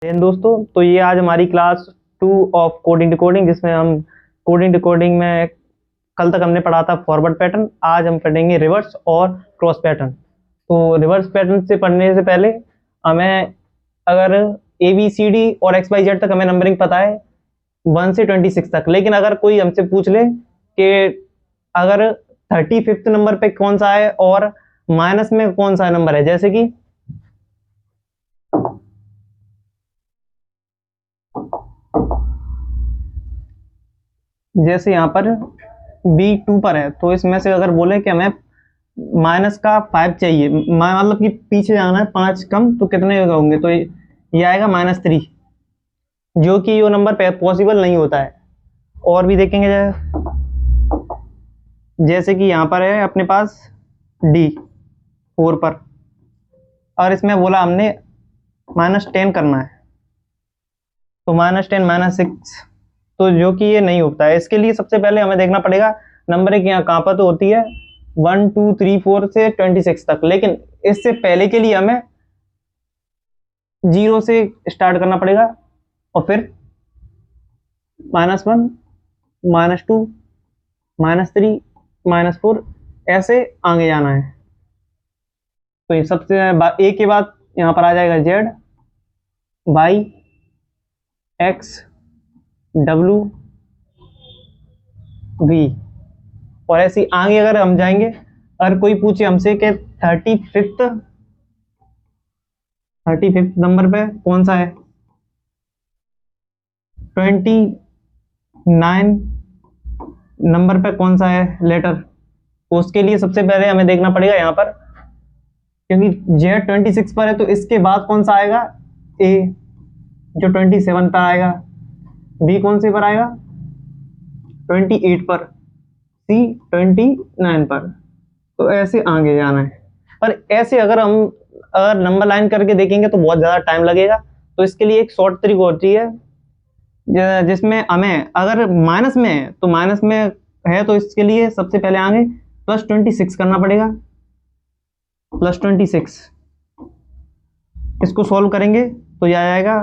दोस्तों, तो ये आज हमारी क्लास 2 ऑफ कोडिंग डिकोडिंग, जिसमें हम कोडिंग डिकोडिंग में कल तक हमने पढ़ा था फॉरवर्ड पैटर्न। आज हम पढ़ेंगे रिवर्स और क्रॉस पैटर्न। तो रिवर्स पैटर्न से पढ़ने से पहले हमें अगर ए बी सी डी और एक्स वाई जेड तक हमें नंबरिंग पता है 1 से 26 तक, लेकिन अगर कोई हमसे पूछ ले कि अगर 35th नंबर पे कौन सा है और माइनस में कौन सा नंबर है, जैसे कि यहाँ पर B2 पर है, तो इसमें से अगर बोले कि हमें माइनस का 5 चाहिए, मतलब कि पीछे जाना है 5 कम, तो कितने होंगे? तो ये आएगा -3, जो कि ये नंबर पॉसिबल नहीं होता है। और भी देखेंगे, जैसे कि यहाँ पर है अपने पास D4 पर, और इसमें बोला हमने -10 करना है, तो -10 -6, तो जो कि ये नहीं होता है। इसके लिए सबसे पहले हमें देखना पड़ेगा नंबरिंग यहाँ कहाँ पर तो होती है 1 2 3 4 से 26 तक, लेकिन इससे पहले के लिए हमें 0 से स्टार्ट करना पड़ेगा और फिर -1 -2 -3 -4 ऐसे आगे जाना है। तो ये सबसे ए के बाद यहाँ पर आ जाएगा Z, Y, X, W, V, और ऐसे आगे अगर हम जाएंगे, अगर कोई पूछे हमसे कि 35th नंबर पे कौन सा है, 29 नंबर पे कौन सा है लेटर, तो उसके लिए सबसे पहले हमें देखना पड़ेगा यहाँ पर, क्योंकि Z 26 पर है, तो इसके बाद कौन सा आएगा, A जो 27 पर आएगा, B कौन से पर आएगा 28 पर, C 29 पर, तो ऐसे आगे जाना है। पर ऐसे अगर नंबर लाइन करके देखेंगे तो बहुत ज़्यादा टाइम लगेगा, तो इसके लिए एक शॉर्ट ट्रिक होती है, जिसमें हमें अगर माइनस में है तो माइनस में है, तो इसके लिए सबसे पहले आगे +26 करना पड़ेगा, +26। इसको सॉल्व करेंगे तो यह आएगा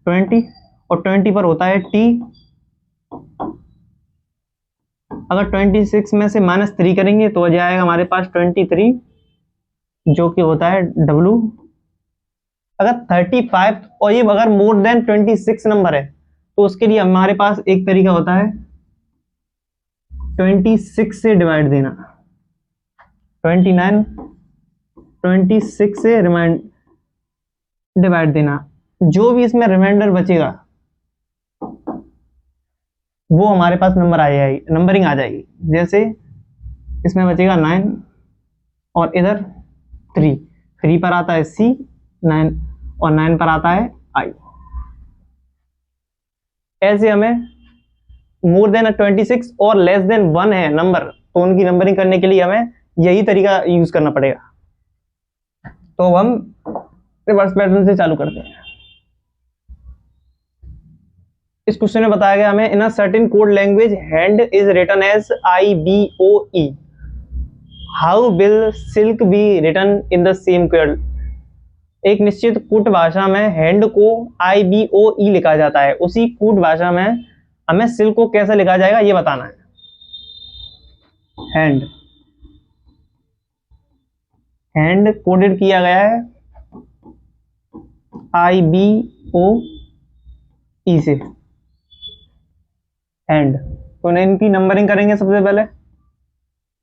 20, और 20 पर होता है T। अगर 26 में से -3 करेंगे तो यह आएगा हमारे पास 23, जो कि होता है W। अगर 35 और ये अगर मोर देन 26 नंबर है, तो उसके लिए हमारे पास एक तरीका होता है 26 से डिवाइड देना, 29 26 से डिवाइड देना, जो भी इसमें रिमाइंडर बचेगा वो हमारे पास नंबरिंग आ जाएगी। जैसे इसमें बचेगा 9 और इधर 3 पर आता है C 9, और 9 पर आता है I। ऐसे हमें मोर देन 26 और लेस देन 1 है नंबर, तो उनकी नंबरिंग करने के लिए हमें यही तरीका यूज करना पड़ेगा। तो हम रिवर्स पैटर्न से चालू करते हैं। इस क्वेश्चन में बताया गया हमें, in a certain code language hand is written as IBOE, how will silk be written in the same code. एक निश्चित कूट भाषा में हैंड को IBOE लिखा जाता है, उसी कूट भाषा में हमें सिल्क को कैसे लिखा जाएगा ये बताना है। हैंड कोडेड किया गया है IBOE से, हैंड। तो इनकी नंबरिंग करेंगे सबसे पहले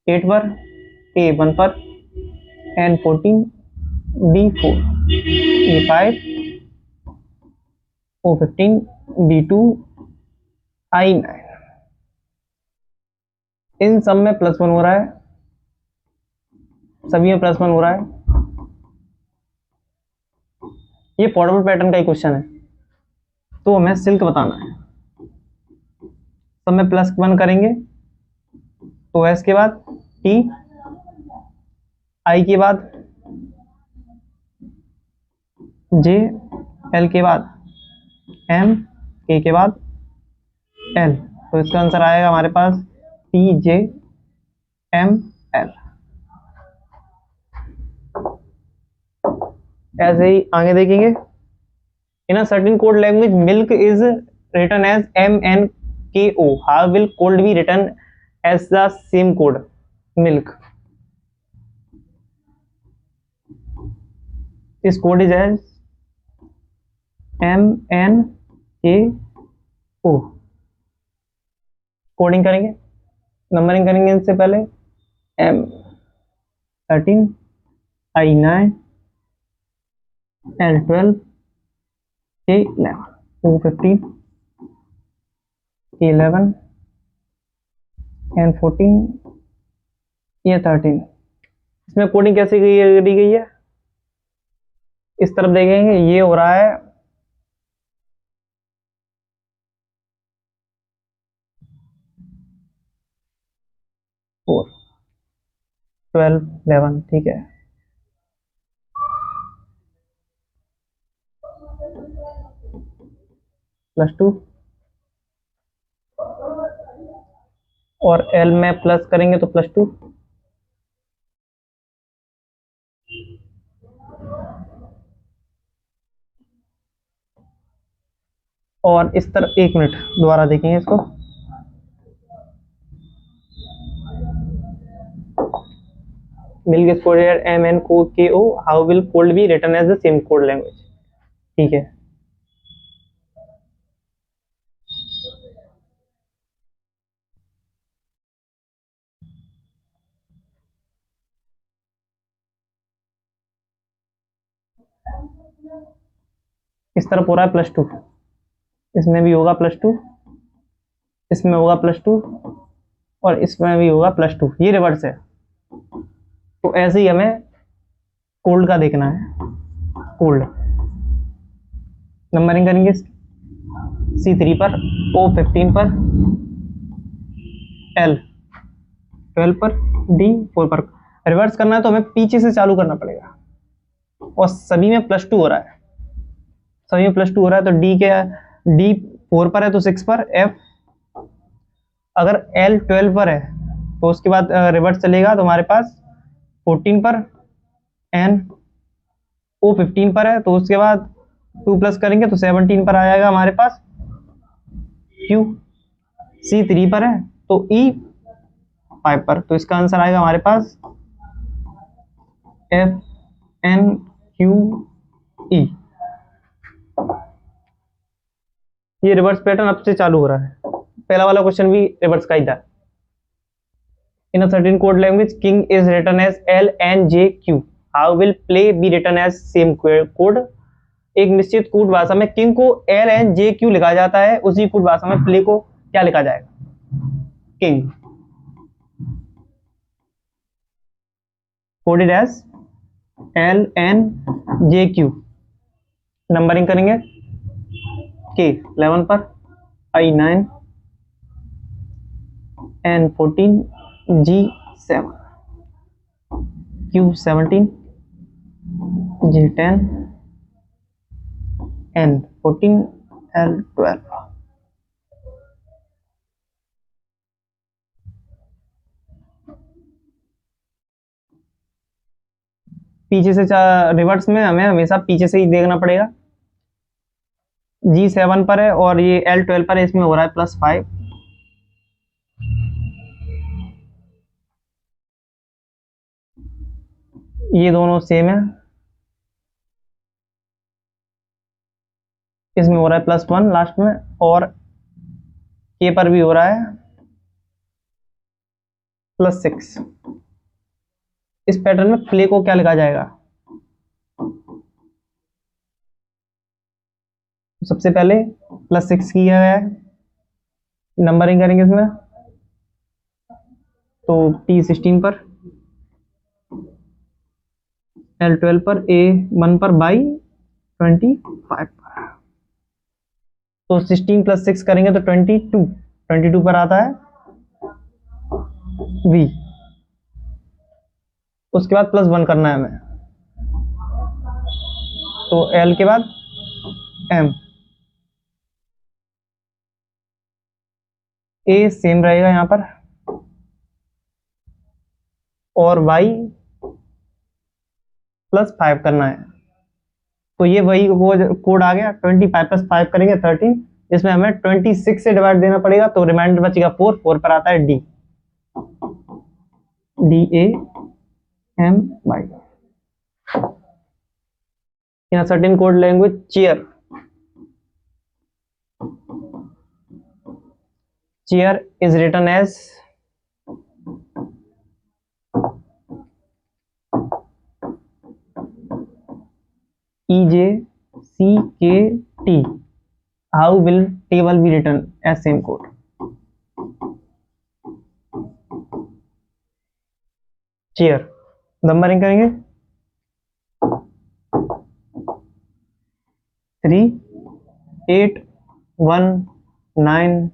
8 पर, A1 पर, N14, B4, A5, O15, B2, I9। इन सब में +1 हो रहा है, सभी में +1 हो रहा है। ये फॉरवर्ड पैटर्न का ही क्वेश्चन है, तो हमें सिल्क बताना है। सब में +1 करेंगे तो S के बाद T, I के बाद J, L के बाद M, K के बाद L, तो इसका आंसर आएगा हमारे पास TJML। ऐसे ही आगे देखेंगे, In a certain code language, milk is written as MNKO. How will cold be written as the same code? Milk. This code is as MNKO. Coding करेंगे, नंबरिंग करेंगे इससे पहले M13, I9, L12, K11, O15, K11, N14, ये 13। इसमें coding कैसे करी गई है, इस तरफ देखेंगे, ये हो रहा है 4, 12, 11, ठीक है। +2 और L में प्लस करेंगे तो +2, और इस तरफ, 1 मिनट दोबारा देखेंगे इसको। Milk is coded MNKO, how will cold be written as the same code language, ठीक है। इस तरफ हो रहा है +2, इसमें भी होगा +2, इसमें होगा +2 और इसमें भी होगा +2, ये रिवर्स है। तो ऐसे ही हमें कोल्ड का देखना है। कोल्ड नंबरिंग करेंगे C3 पर, O15 पर, L12 पर, D4 पर। रिवर्स करना है तो हमें पीछे से चालू करना पड़ेगा, और सभी में +2 हो रहा है, सभी में +2 हो रहा है। तो D4 पर है तो 6 पर F, अगर L12 पर है तो उसके बाद रिवर्स चलेगा तो हमारे पास 14 पर, N O15 पर है तो उसके बाद 2 प्लस करेंगे तो 17 पर आ जाएगा हमारे पास। Q C3 पर है तो E5 पर, तो इसका आंसर आएगा हमारे पास F N Q E। ये रिवर्स पैटर्न अब से चालू हो रहा है, पहला वाला क्वेश्चन भी रिवर्स का ही था। In a certain code language king is written as LNJQ, how will play be written as same code. एक निश्चित कोड भाषा में किंग को LNJQ लिखा जाता है, उसी कोड भाषा में प्ले को क्या लिखा जाएगा, king, coded as LNJQ। Numbering करेंगे K11 पर, I9, N14, G7, Q17, G10, N14, L12। पीछे से रिवर्स में हमें हमेशा पीछे से ही देखना पड़ेगा। G7 पर है और ये L12 पर है, इसमें हो रहा है +5। ये दोनों सेम है, इसमें हो रहा है +1 लास्ट में, और K पर भी हो रहा है +6। इस पैटर्न में प्ले को क्या लिखा जाएगा, सबसे पहले +6 किया गया है, नंबरिंग करेंगे इसमें तो T16 पर, L12 पर, A1 पर बाई 25 पर, तो 16 + 6 करेंगे तो 22 पर आता है V। उसके बाद +1 करना है हमें, तो L के बाद M, A सेम रहेगा यहां पर, और Y +5 करना है, तो ये वही कोड आ गया 25 + 5 करेंगे 13, जिसमें हमें 26 से डिवाइड देना पड़ेगा, तो रिमाइंडर बचेगा 4, 4 पर आता है D, DAM/. in a certain code language chair is written as EJCKT. how will table be written as same code? chair numbering करेंगे 3 8 1 9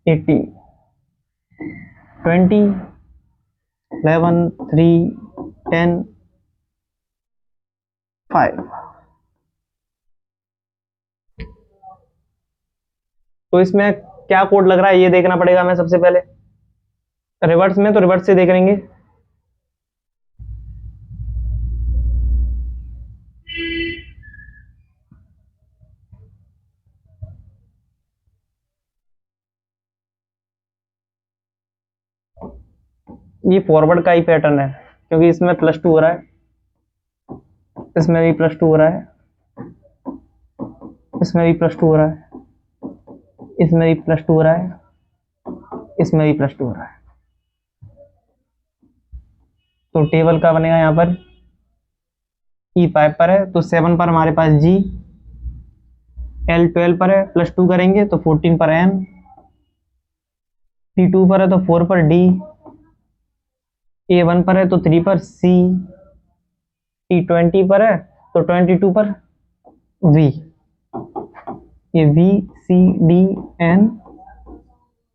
18 20 11 3 10 5. तो इसमें क्या कोड लग रहा है ये देखना पड़ेगा हमें सबसे पहले. रिवर्स में तो रिवर्स से देख लेंगे. ये फॉरवर्ड का ही पैटर्न है, क्योंकि इसमें +2 हो रहा है, इसमें भी +2 हो रहा है, इसमें भी +2 हो रहा है, इसमें भी +2 हो रहा है, इसमें भी +2 हो रहा है. तो टेबल का बनेगा यहाँ पर E5 पर है तो 7 पर हमारे पास G, L12 पर है +2 करेंगे तो 14 पर M, T2 पर है तो 4 पर D, A1 पर है तो 3 पर C, T20 पर है तो 22 पर V. ये V C D N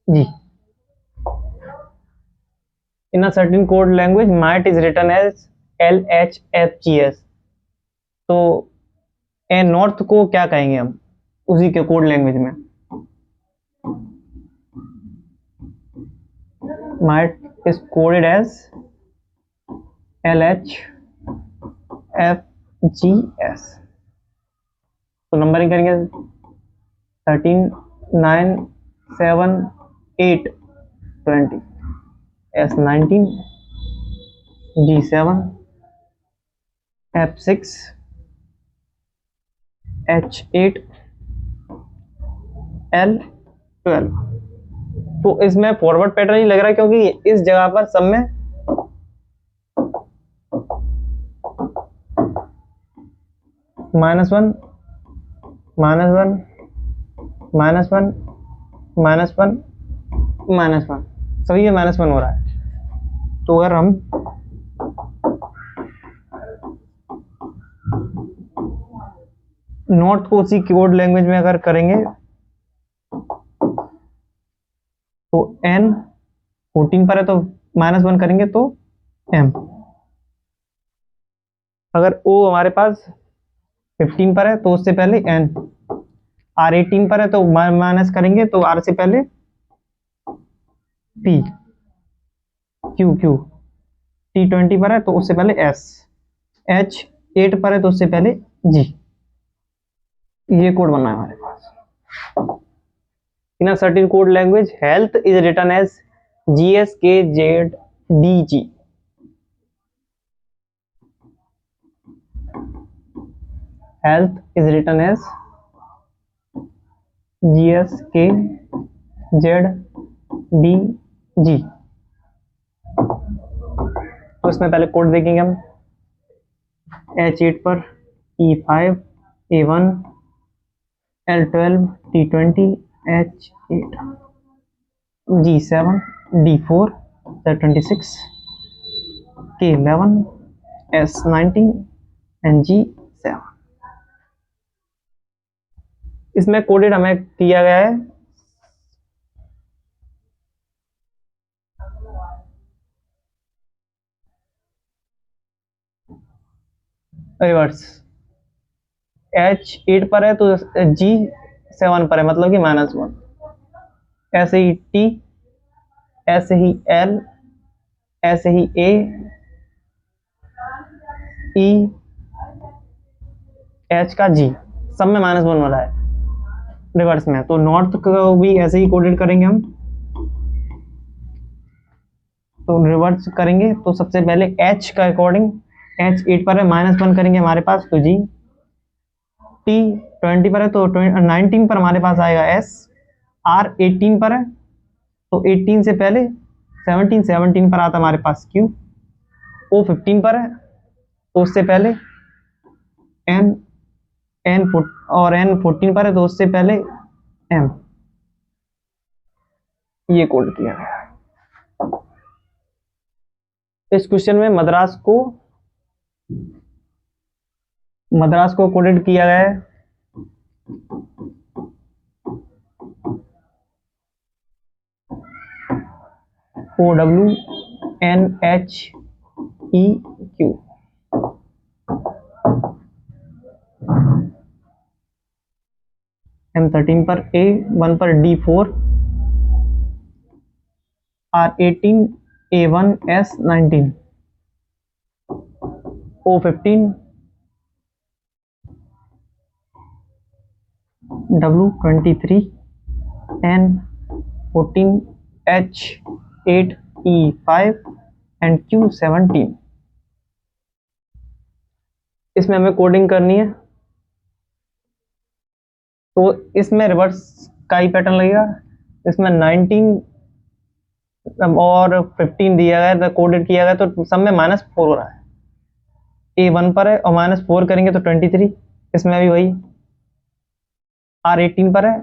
G. in a certain code language might is written as LHFGS. तो ए नॉर्थ को क्या कहेंगे हम उसी के कोड लैंग्वेज में? might is coded as LHFGS. तो नंबरिंग करेंगे 13 9 7 8 20 S19 G7 F6 H8 L12. तो इसमें फॉरवर्ड पैटर्न ही लग रहा है, क्योंकि इस जगह पर सब में -1 -1 -1 -1 -1 सभी में -1 हो रहा है. तो अगर हम नॉर्थ को उसी कोड लैंग्वेज में अगर करेंगे तो N 14 पर है तो -1 करेंगे तो M. अगर O हमारे पास 15 पर है तो उससे पहले N. R 18 पर है तो माइनस करेंगे तो R से पहले P. Q T 20 पर है तो उससे पहले S. H 8 पर है तो उससे पहले G. ये कोड बनना है हमारे पास. in a certain code language health is written as GSKZDG. health is written as GSKZDG. तो इसमें पहले कोड देखेंगे हम. H8 पर E5 A1 L12 T20 H8 G7 D4 Z26 K11 S19 and G7. इसमें कोडेड हमें किया गया है रिवर्स. H8 पर है तो G7 पर है, मतलब कि -1. ऐसे ही T, ऐसे ही L, ऐसे ही A, E, एच का जी, सब में -1 हो रहा है रिवर्स में, तो नॉर्थ को भी ऐसे ही कोडेड करेंगे हम। तो रिवर्स करेंगे तो सबसे पहले एच का अकॉर्डिंग, एच 8 पर है, -1 करेंगे हमारे पास, तो जी। टी 20 पर है तो 19 पर हमारे पास आएगा एस। आर 18 पर है तो 18 से पहले 17 पर आता है हमारे पास क्यू। ओ 15 पर है तो उससे पहले एन, और एन 14 पर है तो उससे पहले एम। ये कोड किया गया है। इस क्वेश्चन में मद्रास को कोडेड किया गया है OWNHEQ। M13 पर A, 1 पर D4, R18, A1, S19, O15, W23, N14, H8E5 and Q17। इसमें हमें कोडिंग करनी है, तो इसमें रिवर्स का ही पैटर्न लगेगा। इसमें 19 और 15 दिया गया है, कोडेड किया गया, तो सब में -4 हो रहा है। A1 पर है और -4 करेंगे तो 23, इसमें भी वही। R18 पर है,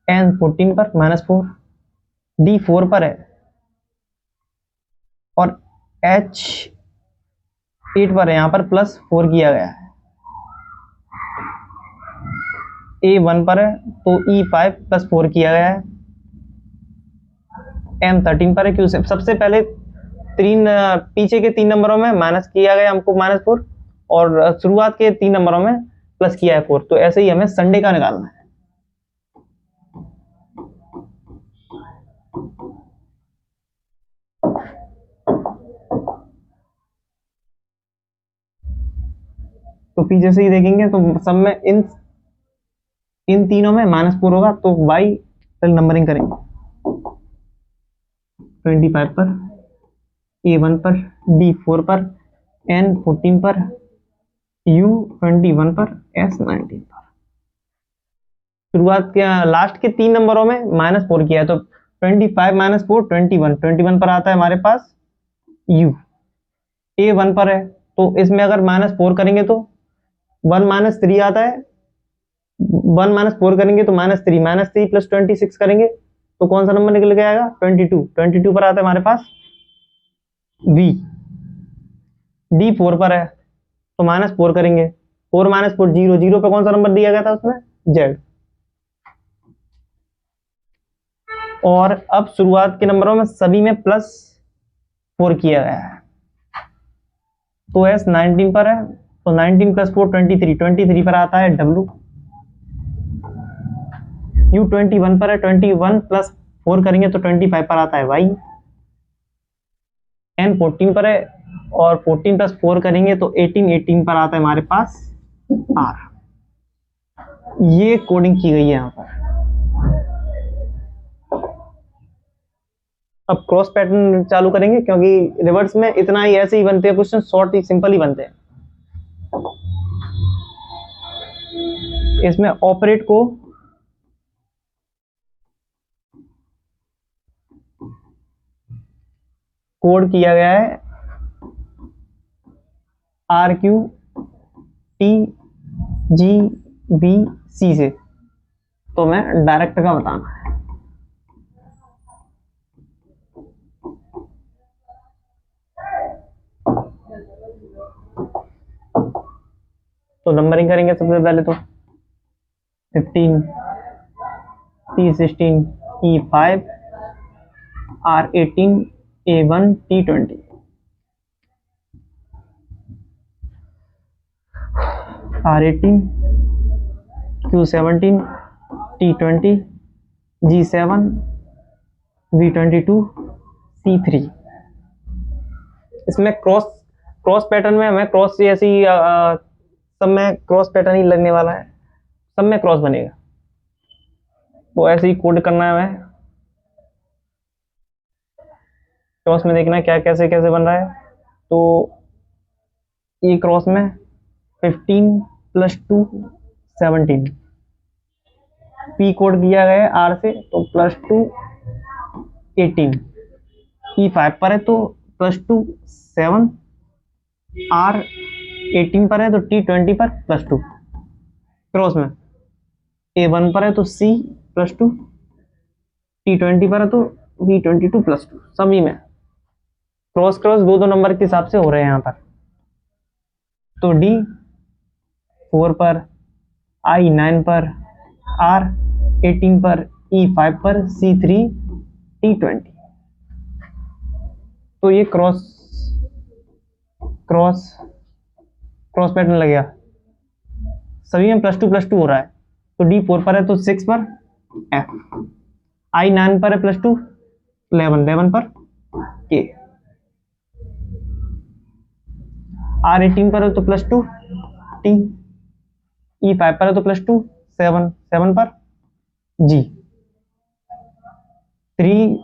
N14 पर -4, D4 पर है और H8 पर है, यहाँ पर +4 किया गया है। A1 पर है तो E5 +4 किया गया है। M13 पर है, क्यों से सबसे पहले पीछे के 3 नंबरों में माइनस किया गया हमको -4, और शुरुआत के 3 नंबरों में प्लस किया है 4। तो ऐसे ही हमें संडे का निकालना है। तो पीछे से ही देखेंगे तो सब में इन तीनों में -4 होगा, तो वाई नंबरिंग करेंगे। 25 पर, A1 पर, D4 पर, N14 पर, U21 पर, S19 पर। शुरुआत के लास्ट के 3 नंबरों में -4 किया है, तो 25 - 4 21 पर आता है हमारे पास U। A1 पर है तो इसमें अगर -4 करेंगे तो 1 - 3 आता है। 1 - 4 करेंगे तो -3 + 26 करेंगे तो कौन सा नंबर निकल के आएगा? 22 पर आता है हमारे पास V। D4 पर है तो -4 करेंगे, 4 - 4 0, 0 पे कौन सा नंबर दिया गया था उसमें? Z। और अब शुरुआत के नंबरों में सभी में +4 किया गया है, तो S19 पर है तो 19 + 4 23 पर आता है W। U21 पर है, 21 + 4 करेंगे तो 25 पर आता है Y। N14 पर है और 14 + 4 करेंगे तो 18 पर आता है हमारे पास R। ये कोडिंग की गई है यहाँ पर। अब क्रॉस पैटर्न चालू करेंगे, क्योंकि रिवर्स में इतना ही ऐसे ही बनते हैं क्वेश्चन, शॉर्ट ही सिंपल ही बनते हैं। इसमें ऑपरेट को कोड किया गया है RQTGBC से, तो मैं डायरेक्ट का बताना है। तो नंबरिंग करेंगे सबसे पहले तो 15 T16 E5 R18 A1 T20 R18 Q17 T20 G7 V22 C3। इसमें क्रॉस पैटर्न में हमें क्रॉस जैसी सब में क्रॉस पैटर्न ही लगने वाला है, सब में क्रॉस बनेगा, तो ऐसे ही कोड करना है हमें। क्रॉस में देखना क्या कैसे कैसे बन रहा है। तो ये क्रॉस में 15 + 2 17 पी कोड किया गया है आर से, तो +2 18 ई 5 पर है तो +2 7 आर 18 पर है तो टी 20 पर +2 क्रॉस में ए 1 पर है तो सी +2 टी 20 पर है तो बी 22 +2 सभी में क्रॉस क्रॉस दो नंबर के हिसाब से हो रहे हैं यहाँ पर। तो डी 4 पर, आई 9 पर, आर 18 पर, ई 5 पर, सी 3 टी 20। तो ये क्रॉस क्रॉस क्रॉस पैटर्न लग गया, सभी में +2 हो रहा है। तो डी 4 पर है तो 6 पर एफ, आई 9 पर है +2 11 पर के, आर 18 पर है तो +2 टी, ई 5 पर है तो +2 7 पर जी, 3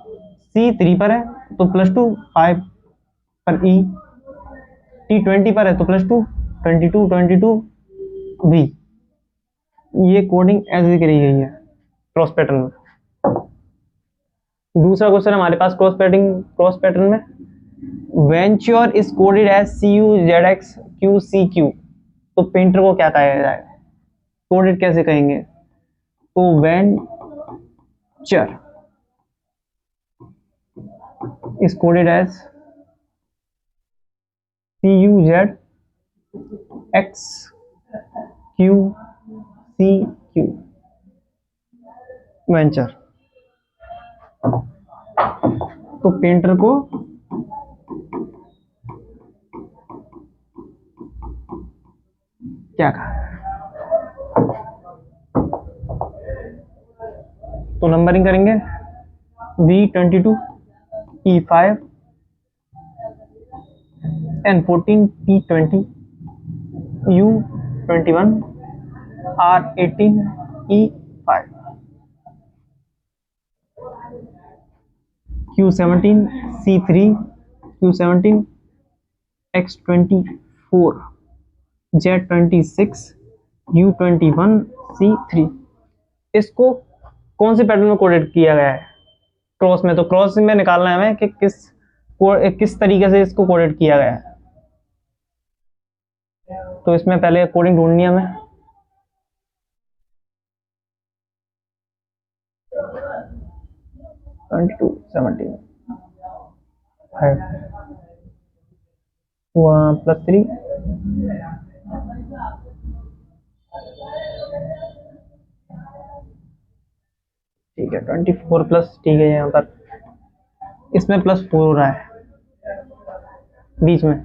सी 3 पर है तो +2 5 पर ई, टी 20 पर है तो +2 22 बी। ये कोडिंग ऐसे करी गई है क्रॉस पैटर्न में। दूसरा क्वेश्चन हमारे पास क्रॉस पैटर्न में, venture is coded as CUZXQCQ, तो पेंटर को क्या कहा जाएगा, कोडेड कैसे कहेंगे, तो venture is coded as CUZXQCQ venture. तो पेंटर को क्या कहा, तो नंबरिंग करेंगे V22 E5 N14 P20 U21 R18 E5 Q17 C3 Q17 X24 Z26 U21 C3। इसको कौन से पैटर्न में कोडेड किया गया है क्रॉस में, तो क्रॉस में निकालना है हमें कि किस तरीके से इसको कोडेड किया गया है। तो इसमें पहले कोडिंग ढूंढनी है हमें। +2 17 +3 ठीक है 24 ठीक है, यहाँ पर इसमें +4 हो रहा है बीच में,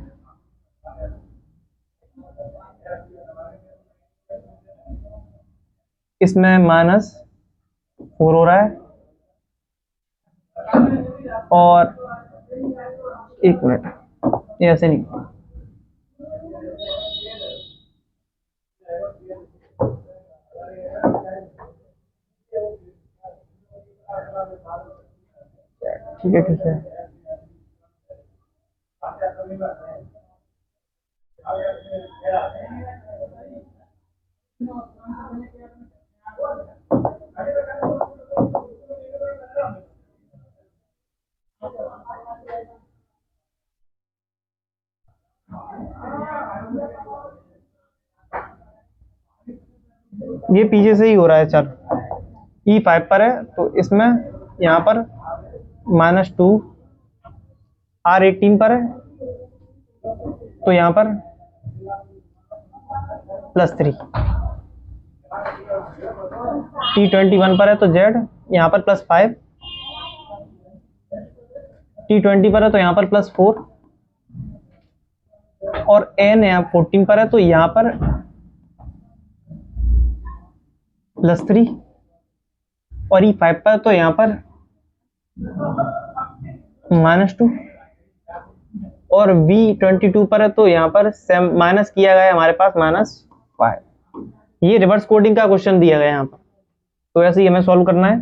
इसमें -4 हो रहा है, और एक मिनट ये ऐसे नहीं, ठीक है ठीक है, ये पीछे से ही हो रहा है। चल E5 पर है तो इसमें यहाँ पर -2, R18 पर है तो यहाँ पर +3, T21 पर है तो Z यहाँ पर +5, T20 पर है तो यहाँ पर +4, और N यहाँ 14 पर है तो यहाँ पर +3, और E5 पर तो यहाँ पर -2, और V22 पर है तो यहाँ पर माइनस किया गया है हमारे पास 5। ये रिवर्स कोडिंग का क्वेश्चन दिया गया है यहाँ पर, तो ऐसे ही हमें सॉल्व करना है।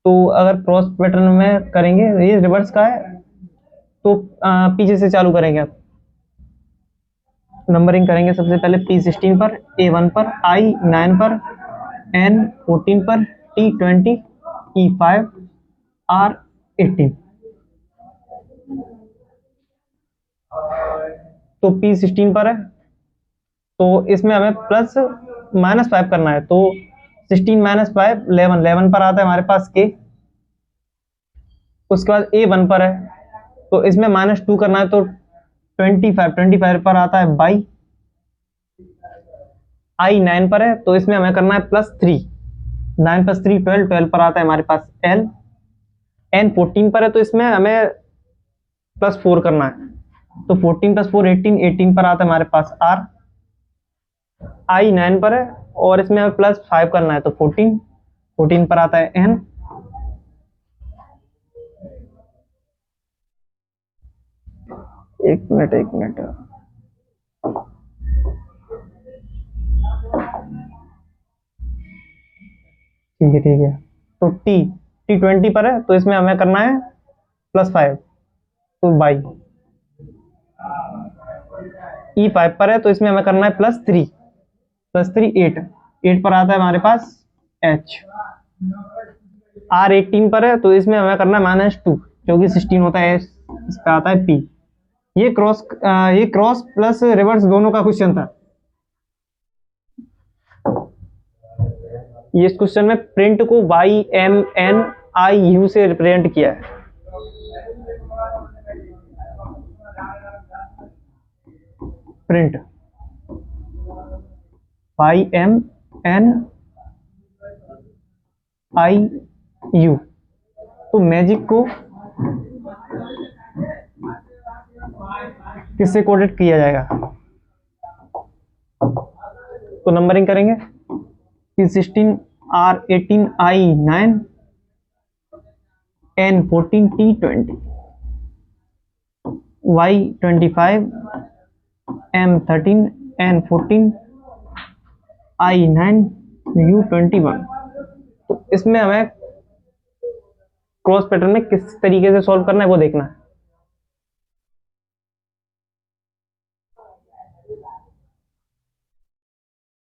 तो अगर क्रॉस पैटर्न में करेंगे, ये रिवर्स का है तो पीछे से चालू करेंगे। आप नंबरिंग करेंगे सबसे पहले P16 पर, A1 पर, I9 पर, N14 पर, T20, E5, R18। तो P16 पर है तो इसमें हमें प्लस -5 करना है, तो 16 - 5 11, 11 पर आता है हमारे पास K। उसके बाद A1 पर है तो इसमें -2 करना है, तो 25 पर आता है बाई। I9 पर है तो इसमें हमें करना है +3, 9 + 3 12, 12 पर आता है हमारे पास L। N14 पर है तो इसमें हमें +4 करना है, तो 14 + 4 18, 18 पर आता है हमारे पास R। I9 पर है और इसमें हमें +5 करना है, तो 14, 14 पर आता है N। एक मिनट ठीक है। तो T20 पर है तो इसमें हमें करना है +5, तो बाई। E5 पर है तो इसमें हमें करना है +3, 8, 8 पर आता है हमारे पास H। R18 पर है तो इसमें हमें करना है -2, जो कि 16 होता है, इस पे आता है P। ये क्रॉस प्लस रिवर्स दोनों का क्वेश्चन था। ये इस क्वेश्चन में प्रिंट को YMNIU से रिप्रेजेंट किया है। Print YMNIU। तो मैजिक को किससे कोडेड किया जाएगा? तो नंबरिंग करेंगे P16, R18, I9, N14, T20, Y25, M13, N14, I9, U21। तो इसमें हमें क्रॉस पैटर्न में किस तरीके से सॉल्व करना है वो देखना है।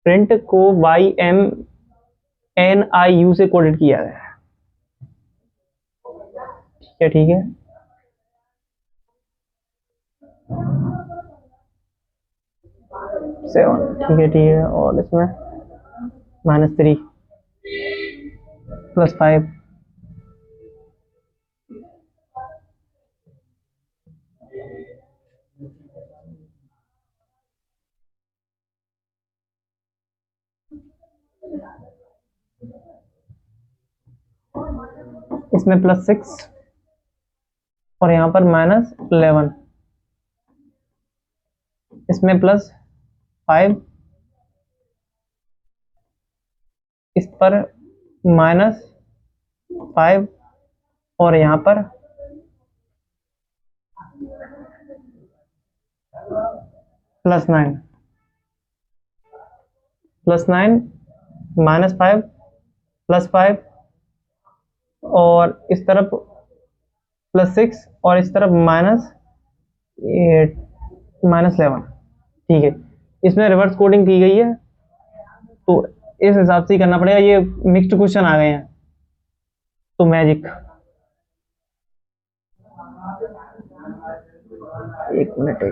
प्रिंट को YMNIU से कोडेड किया गया है। ठीक है। सेवन, ठीक है। और इसमें -3 +5, इसमें +6 और यहाँ पर -11, इसमें +5, इस पर -5 और यहाँ पर +9, +9 -5 +5 और इस तरफ +6 और इस तरफ -11। ठीक है, इसमें रिवर्स कोडिंग की गई है तो इस हिसाब से ही करना पड़ेगा। ये मिक्स्ड क्वेश्चन आ गए हैं तो मैजिक। एक मिनट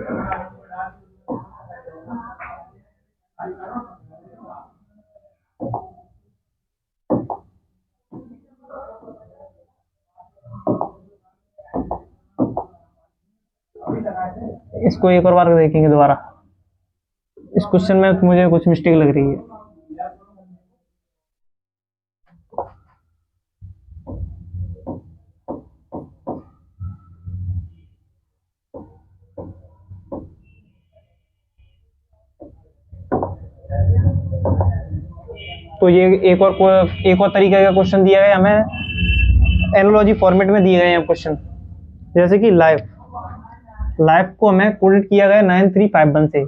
इसको एक और बार देखेंगे दोबारा। इस क्वेश्चन में मुझे कुछ मिस्टेक लग रही है। तो ये एक और तरीके का क्वेश्चन दिया गया हमें, एनालॉजी फॉर्मेट में दिए गए हैं क्वेश्चन। जैसे कि लाइफ को हमें कोडेड किया गया 9351 से।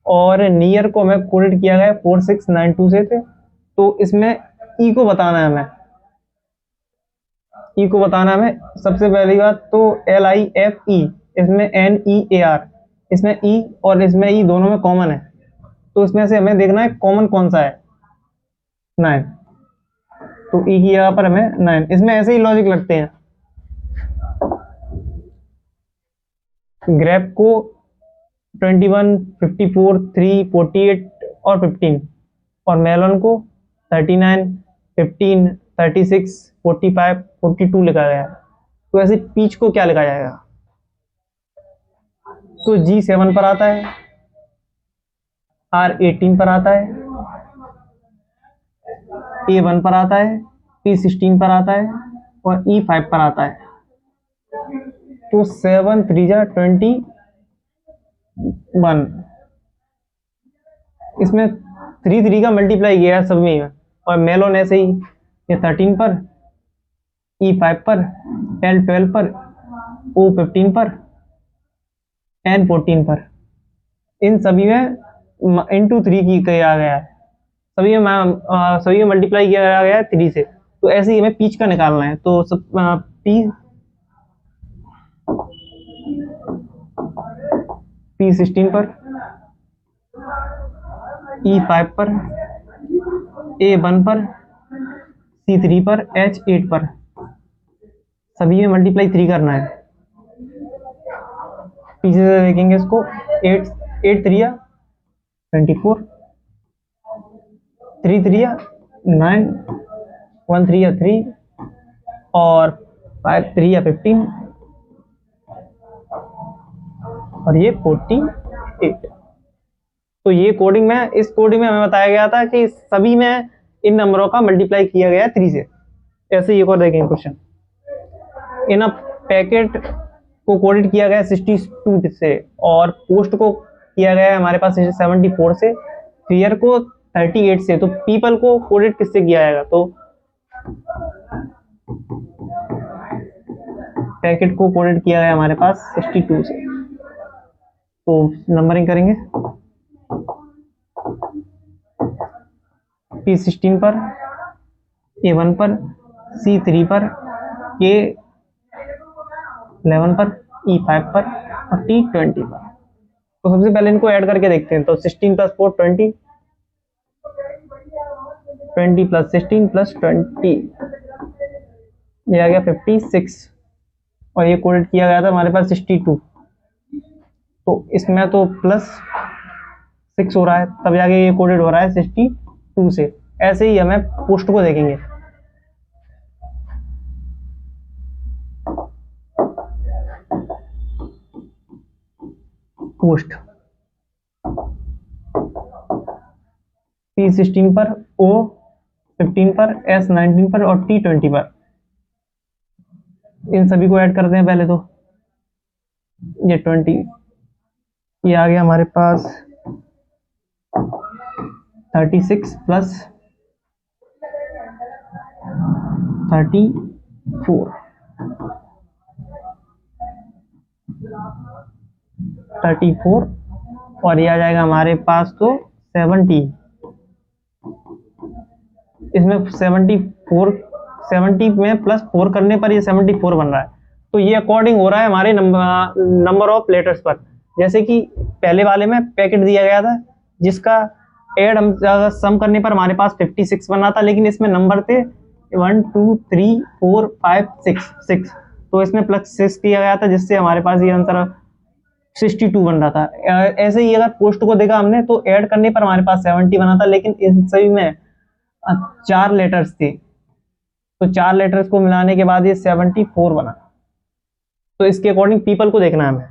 और नियर को हमें कोडेड किया गया 4692 से थे। तो इसमें ई को बताना है हमें, ई को बताना है हमें। सबसे पहली बात तो LIFE, इसमें NEAR, इसमें ई और इसमें ई दोनों में कॉमन है। तो इसमें से हमें देखना है कॉमन कौन सा है, 9। तो ई की जगह पर हमें 9, इसमें ऐसे ही लॉजिक लगते हैं। ग्रेप को 21, 54, 3, 48 और 15, और मेलन को 39, 15, 36, 45, 42 लिखा गया है। तो ऐसे पीच को क्या लिखा जाएगा? तो G7 पर आता है, R18 पर आता है, A1 पर आता है, P16 पर आता है और E5 पर आता है। तो 7 3 जा 21, इसमें 3 3 का मल्टीप्लाई किया है सभी में। और मेलोन ऐसे ही, ये 13 पर, E5 पर, L12 पर, O15 पर, N14 पर, इन सभी में इंटू 3 की किया गया है। सभी में मल्टीप्लाई किया गया है 3 से। तो ऐसे ही हमें पीच का निकालना है। तो P16 पर, E5 पर, A1 पर, C3 पर, H8 पर, सभी में मल्टीप्लाई 3 करना है। पीछे से देखेंगे इसको, 8 8 3 24, 3 3 9, 1 3 3 और 5 3 15 और ये 48। तो ये कोडिंग में, इस कोडिंग में हमें बताया गया था कि सभी में इन नंबरों का मल्टीप्लाई किया गया है 3 से। ऐसे एक और देखेंगे क्वेश्चन। इन अ पैकेट को कोडेड किया गया 62 से और पोस्ट को किया गया है हमारे पास 74 से, फियर को 38 से। तो पीपल को कोडेड किससे किया जाएगा? तो पैकेट को कोडेड किया गया हमारे पास 62 से। तो नंबरिंग करेंगे, P16 पर, A1 पर, C3 पर, K11 पर, E5 पर और T20 पर। तो सबसे पहले इनको ऐड करके देखते हैं। तो 16 + 4 20, 20 + 16 + 20, ये आ गया 56। और ये कोडेड किया गया था हमारे पास 62। तो इसमें तो +6 हो रहा है, तब जाके ये कोडेड हो रहा है 62 से। ऐसे ही हमें पोस्ट को देखेंगे। पोस्ट P16 पर, O15 पर, S19 पर और T20 पर। इन सभी को ऐड करते हैं पहले। तो ये 20, ये आ गया हमारे पास 36 + 34, 34 और ये आ जाएगा हमारे पास तो 70। इसमें 70 में +4 करने पर ये 74 बन रहा है। तो ये अकॉर्डिंग हो रहा है हमारे नंबर ऑफ लेटर्स पर। जैसे कि पहले वाले में पैकेट दिया गया था जिसका ऐड हम सम करने पर हमारे पास 56 बन रहा था, लेकिन इसमें नंबर थे 1 2 3 4 5 6। तो इसमें +6 किया गया था जिससे हमारे पास ये आंसर 62 बन रहा था। ऐसे ही अगर पोस्ट को देखा हमने तो ऐड करने पर हमारे पास 70 बना था, लेकिन इन सभी में 4 लेटर्स थे। तो 4 लेटर्स को मिलाने के बाद ये 74 बना। तो इसके अकॉर्डिंग पीपल को देखना है हमें।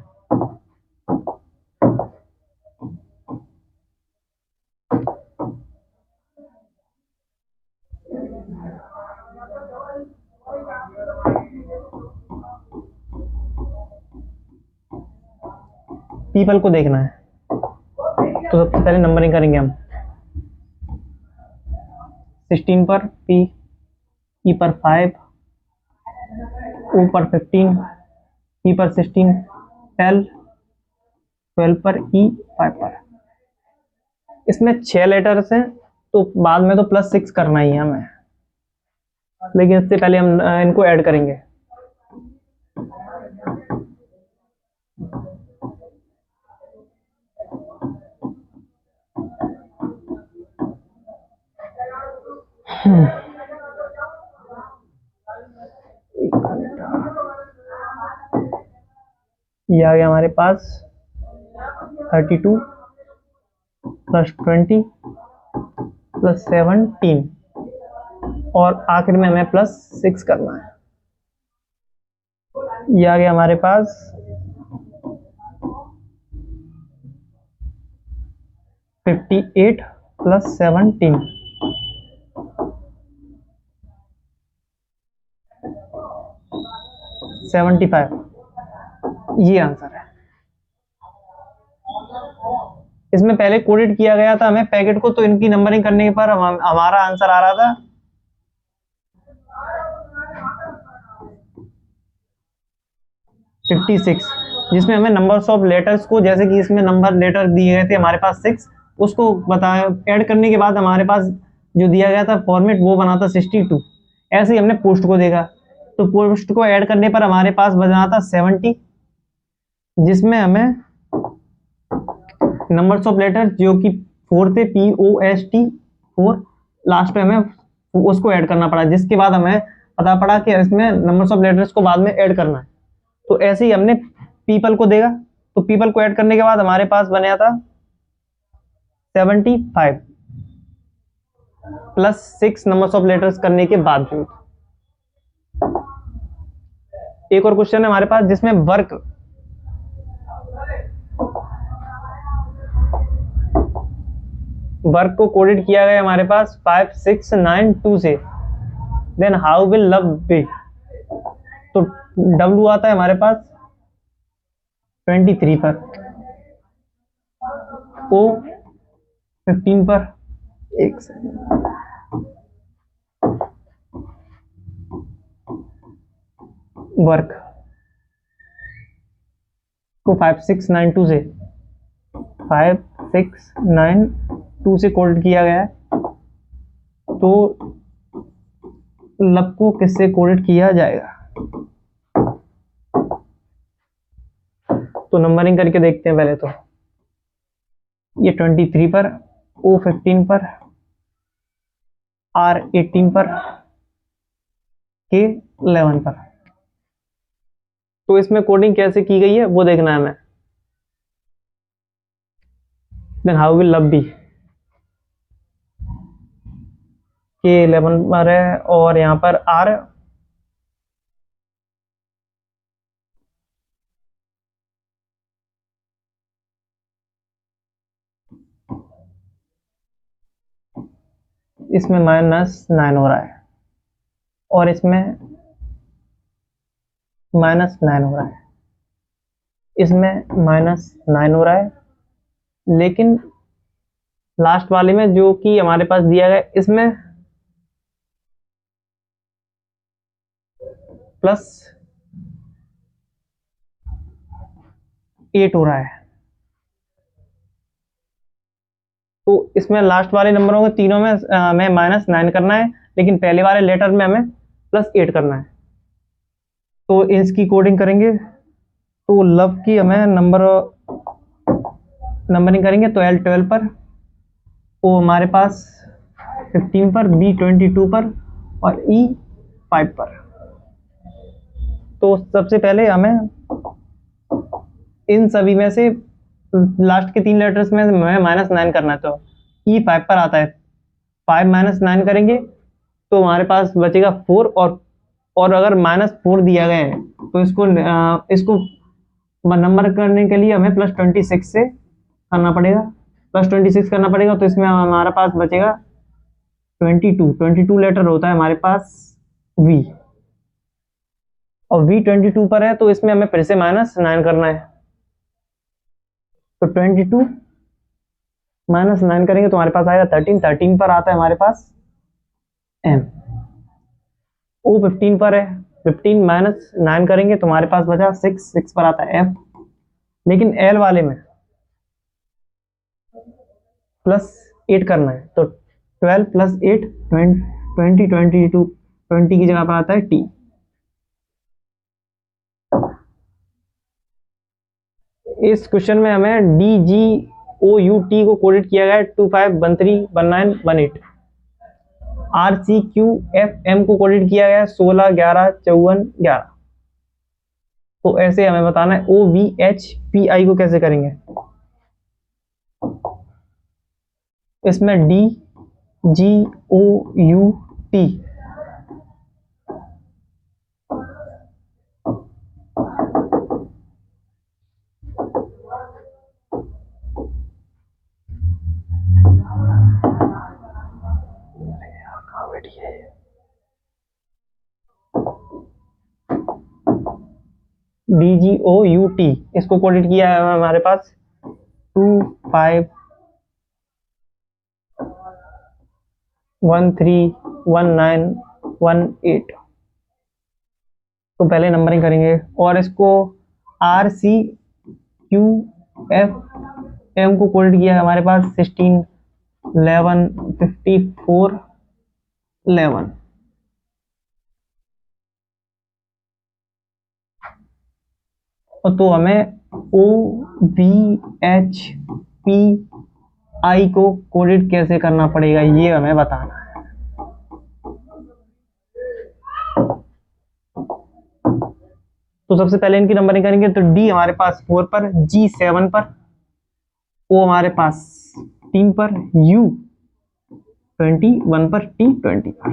पीपल को देखना है। तो सबसे पहले नंबरिंग करेंगे हम। 16 पर P, E पर 5, O पर 15, P पर 16, L 12 पर, E 5 पर। इसमें 6 लेटर्स हैं तो बाद में तो +6 करना ही है हमें, लेकिन इससे पहले हम इनको ऐड करेंगे। ये आ गया हमारे पास 32 + 20 + 17 और आखिर में हमें +6 करना है। ये आ गया हमारे पास 58 + 17 75। ये आंसर है। इसमें पहले कोडेड किया गया था हमें पैकेट को, तो इनकी नंबरिंग करने पर हमारा आंसर आ रहा था 56, जिसमें हमें नंबर्स ऑफ लेटर्स को, जैसे कि इसमें नंबर लेटर दिए गए थे हमारे पास 6, उसको बताया ऐड करने के बाद हमारे पास जो दिया गया था फॉर्मेट वो बना था 62। ऐसे ही हमने पोस्ट को देखा, तो पोस्ट को ऐड करने पर हमारे पास बना था 70, जिसमें हमें नंबर्स ऑफ लेटर जो कि 4 थे, POST 4, लास्ट पे हमें उसको ऐड करना पड़ा, जिसके बाद हमें पता पड़ा कि इसमें नंबर्स ऑफ लेटर्स को बाद में ऐड करना है। तो ऐसे ही हमने पीपल को देखा, तो पीपल को ऐड करने के बाद हमारे पास बना था 75 +6 नंबर्स ऑफ लेटर्स करने के बाद। एक और क्वेश्चन है हमारे पास जिसमें वर्क को कोडेड किया गया हमारे पास 5692 से। Then how will love be, तो W आता है हमारे पास 23 पर, O 15 पर, एक सेकंड, वर्क को 5692 से 5692 से कोडेड किया गया है, तो लब को किससे कोडेड किया जाएगा? तो नंबरिंग करके देखते हैं पहले। तो ये 23 पर, O 15 पर, R 18 पर, K 11 पर। तो इसमें कोडिंग कैसे की गई है वो देखना है हमें। देन हाउ विल लब बी, K 11 पर है और यहाँ पर R इसमें -9 हो रहा है और इसमें -9 हो रहा है, इसमें -9 हो रहा है, लेकिन लास्ट वाले में जो कि हमारे पास दिया गया इसमें +8 हो रहा है। तो इसमें लास्ट वाले नंबरों के तीनों में हमें -9 करना है, लेकिन पहले वाले लेटर में हमें +8 करना है। तो इसकी कोडिंग करेंगे, तो लव की हमें नंबरिंग करेंगे। तो L 12 पर, O हमारे पास 15 पर, B 22 पर और E 5 पर। तो सबसे पहले हमें इन सभी में से लास्ट के 3 लेटर्स में हमें -9 करना है। तो E 5 पर आता है, 5 -9 करेंगे तो हमारे पास बचेगा 4, और अगर -4 दिया गया है तो इसको नंबर करने के लिए हमें +26 से करना पड़ेगा, +26 करना पड़ेगा। तो इसमें हमारे पास बचेगा 22 लेटर होता है हमारे पास V, और V 22 पर है, तो इसमें हमें फिर से -9 करना है। तो 22 -9 करेंगे तो हमारे पास आएगा 13 पर आता है हमारे पास M। O 15 पर है, 15 -9 करेंगे तो हमारे पास बचा 6 पर आता है F। लेकिन L वाले में +8 करना है, तो 12 + 8 20 22 20 की जगह पर आता है t। इस क्वेश्चन में हमें DGOUT को कोडेड किया गया है 25131918। RCQFM को कोडेड किया गया है 16 11 54 11। तो ऐसे हमें बताना है OVHPI को कैसे करेंगे। इसमें DGOUT DGOUT इसको कोडेड किया है हमारे पास 25131918। तो पहले नंबरिंग करेंगे और इसको RCQFM को कोडेड किया है हमारे पास 16 11 54 11। तो हमें OVHPI को कोडेड कैसे करना पड़ेगा ये हमें बताना है। तो सबसे पहले इनकी नंबरिंग करेंगे, तो D हमारे पास 4 पर, G 7 पर, O हमारे पास 3 पर, U 21 पर, T 20 पर,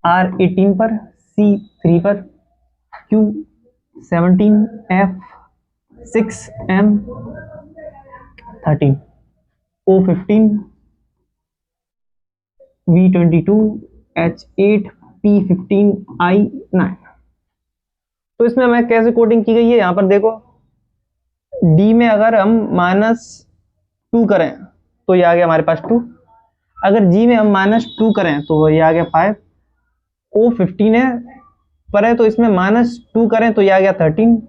R 18 पर, C 3 पर, Q 17, F 6, M 13, O 15, V 22, H 8, P 15, I 9। तो इसमें हमें कैसे कोडिंग की गई है, यहाँ पर देखो D में अगर हम -2 करें तो ये आ गया हमारे पास 2, अगर G में हम -2 करें तो ये आ गया 5, O 15 है पर है तो इसमें -2 करें तो ये आ गया 13,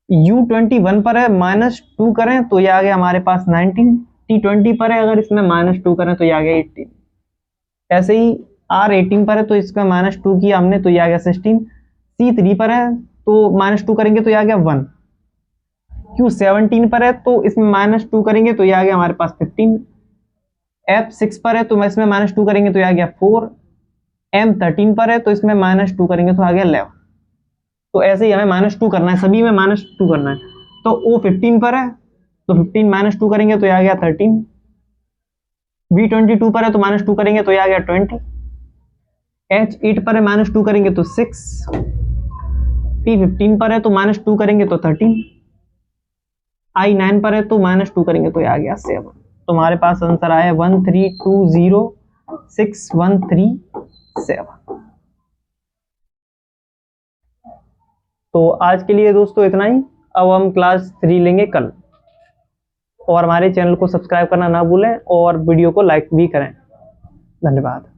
U 21 पर है -2 करें तो ये आ गया हमारे पास 19, T 20 पर है अगर इसमें -2 करें तो ये आ गया 18। ऐसे ही R 18 पर है तो इसका -2 किया हमने तो ये आ गया 16, C 3 पर है तो -2 करेंगे तो ये आ गया 1, Q 17 पर है तो इसमें -2 करेंगे तो ये आ गया हमारे पास 15, F 6 पर है तो इसमें -2 करेंगे तो ये आ गया 4, M 13 पर है तो इसमें -2 करेंगे तो आ गया 11। तो ऐसे ही हमें -2 करना है, सभी में -2 करना है। तो O 15 पर है तो 15 -2 करेंगे तो ये आ गया 13, B 22 पर है तो -2 करेंगे तो ये आ गया 20, H 8 पर है -2 करेंगे तो 6, P 15 पर है तो -2 करेंगे तो 13, I 9 पर है तो -2 करेंगे तो ये आ गया 7। तो हमारे पास आंसर आया 1320613 तो आज के लिए दोस्तों इतना ही। अब हम क्लास 3 लेंगे कल, और हमारे चैनल को सब्सक्राइब करना ना भूलें और वीडियो को लाइक भी करें। धन्यवाद।